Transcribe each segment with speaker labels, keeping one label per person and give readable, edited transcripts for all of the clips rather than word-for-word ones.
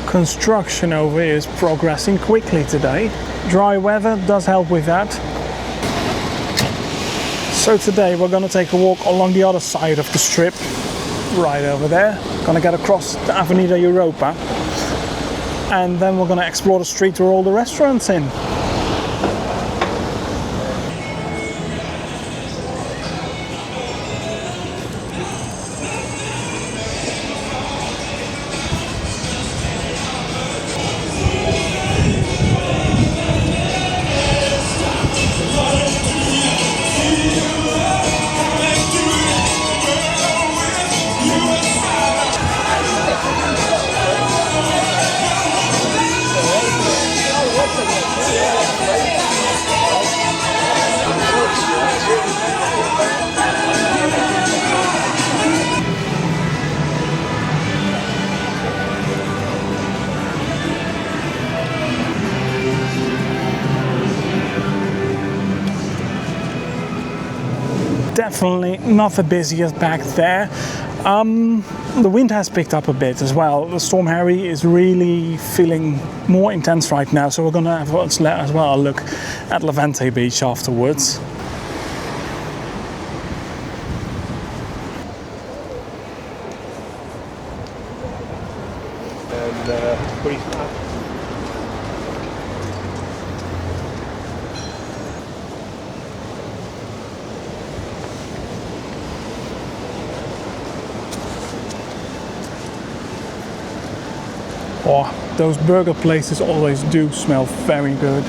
Speaker 1: Construction over here is progressing quickly today. Dry weather does help with that. So today we're going to take a walk along the other side of the strip, right over there. Gonna get across the Avenida Europa, and then we're going to explore the street where all the restaurants in. Definitely not the busiest back there. The wind has picked up a bit as well. The Storm Harry is really feeling more intense right now, so we're going to have as well a look at Levante Beach afterwards. Oh, those burger places always do smell very good.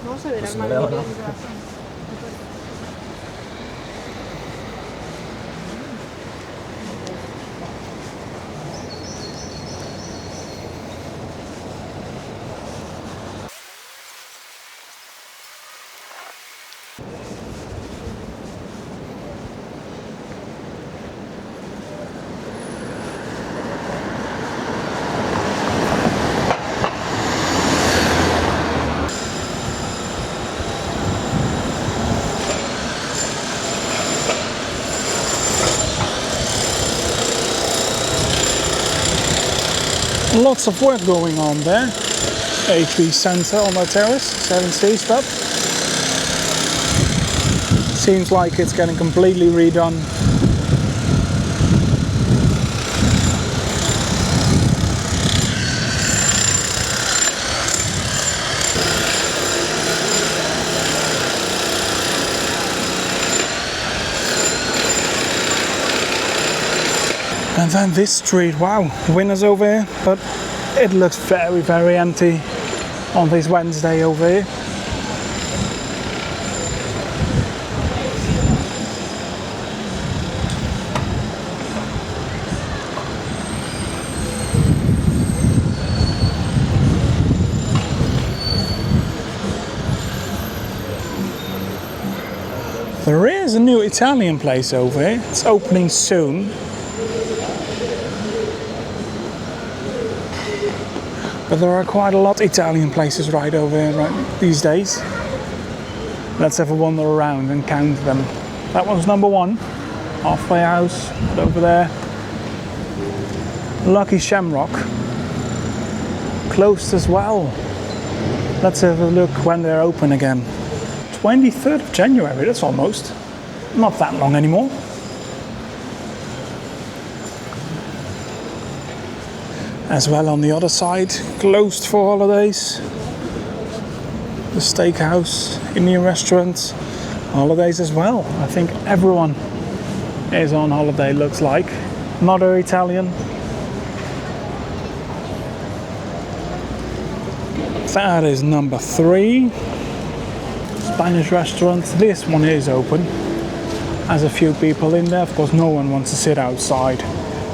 Speaker 2: No se verá el maletín de
Speaker 1: Lots of work going on there. HP Center on the terrace, 7 Seas pub. Seems like it's getting completely redone. And then this street, wow, winners over here, but it looks very, very empty on this Wednesday over here. There is a new Italian place over here. It's opening soon. But there are quite a lot of Italian places right over here right these days. Let's have a wander around and count them. That one's number 1. Halfway House, over there. Lucky Shamrock. Closed as well. Let's have a look when they're open again. 23rd of January, that's almost. Not that long anymore. As well on the other side, closed for holidays. The steakhouse, Indian restaurants, holidays as well. I think everyone is on holiday, looks like. Another Italian That is number 3. Spanish restaurant. This one is open. Has a few people in there. Of course, no one wants to sit outside.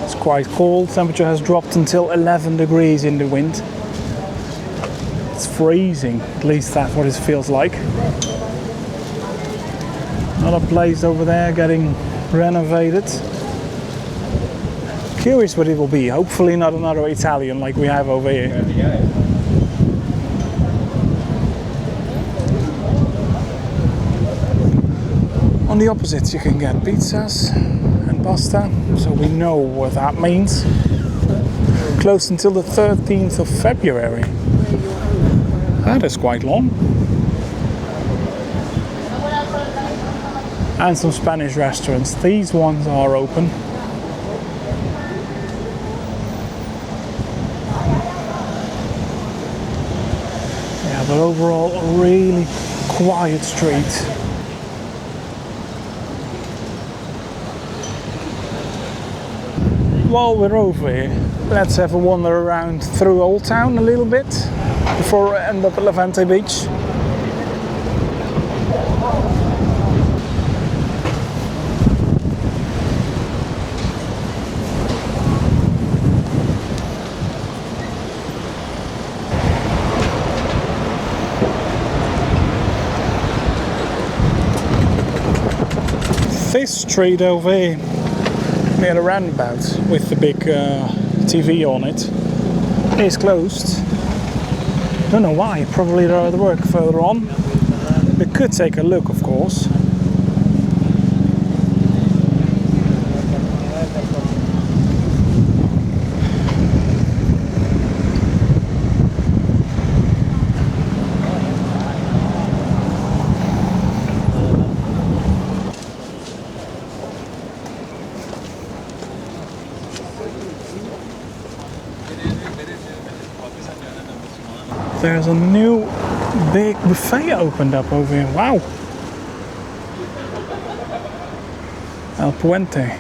Speaker 1: It's quite cold. Temperature has dropped until 11 degrees in the wind. It's freezing. At least that's what it feels like. Another place over there getting renovated. Curious what it will be. Hopefully not another Italian like we have over here. On the opposite you can get pizzas and pasta, so we know what that means. Closed until the 13th of February. That is quite long. And some Spanish restaurants. These ones are open. Yeah, but overall a really quiet street. While we're over here, let's have a wander around through Old Town a little bit before we end up at Levante Beach. This street over here, near the roundabout with the big TV on it, is closed. Don't know why, probably they're at work further on. We could take a look, of course. There's a new big buffet opened up over here. Wow! El Puente.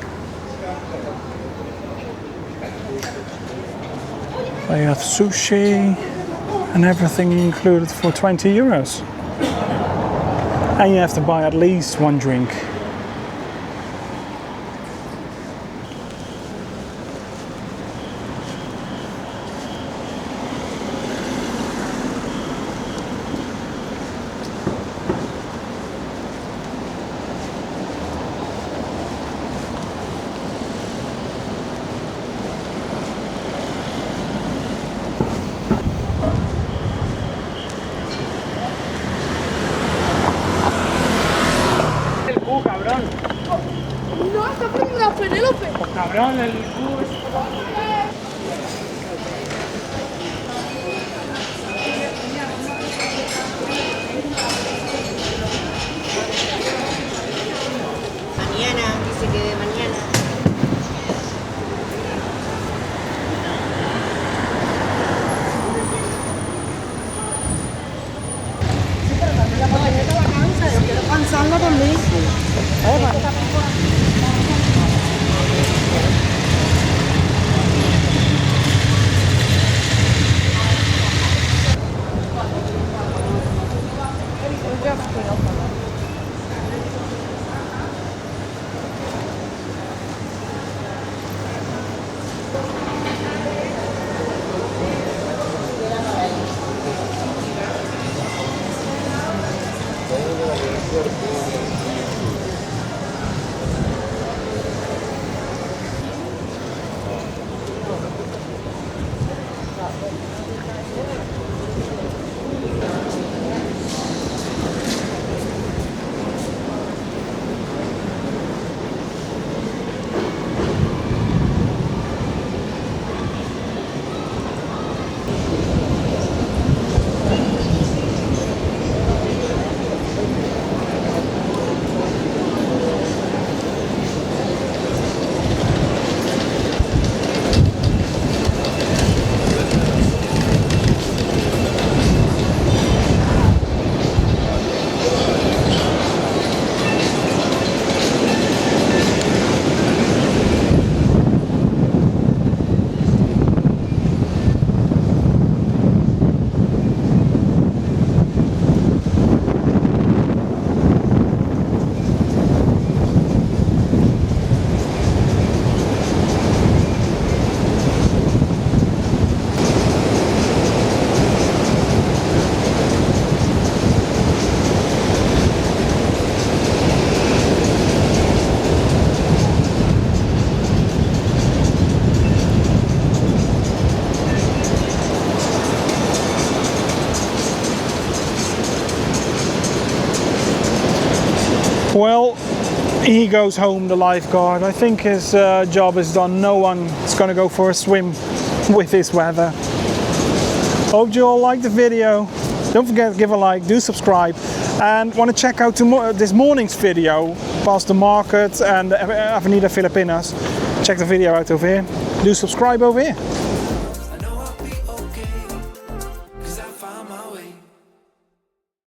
Speaker 1: They have sushi and everything included for 20 euros. And you have to buy at least one drink.
Speaker 2: No, está poniendo la Penélope.
Speaker 3: Cabrón, el cubo es...
Speaker 2: Mañana, dice que de mañana. Sí, pero también la patineta la cansa, yo quiero cansarla también.
Speaker 1: Well, he goes home, the lifeguard. I think his job is done. No one is going to go for a swim with this weather. Hope you all liked the video. Don't forget to give a like, do subscribe, and want to check out this morning's video past the market and Avenida Filipinas. Check the video out over here. Do subscribe over here.